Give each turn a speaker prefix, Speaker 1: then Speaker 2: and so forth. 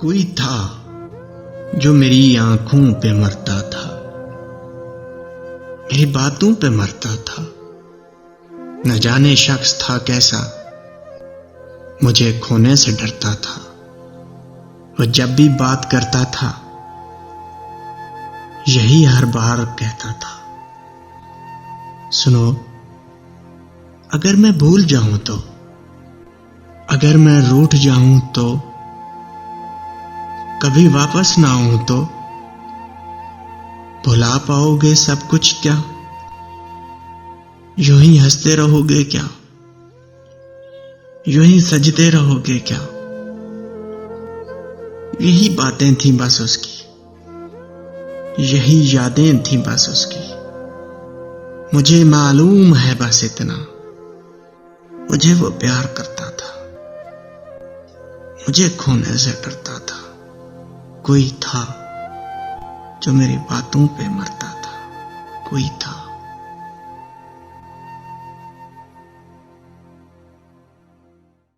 Speaker 1: कोई था जो मेरी आंखों पे मरता था, मेरी बातों पे मरता था। न जाने शख्स था कैसा, मुझे खोने से डरता था। वह जब भी बात करता था, यही हर बार कहता था, सुनो, अगर मैं भूल जाऊं तो, अगर मैं रूठ जाऊं तो, कभी वापस ना आऊं तो, भुला पाओगे सब कुछ क्या? यूं ही हंसते रहोगे क्या? यूं ही सजते रहोगे क्या? यही बातें थी बस उसकी, यही यादें थी बस उसकी। मुझे मालूम है बस इतना, मुझे वो प्यार करता था, मुझे खोने से डरता था। कोई था जो मेरी बातों पे मरता था, कोई था।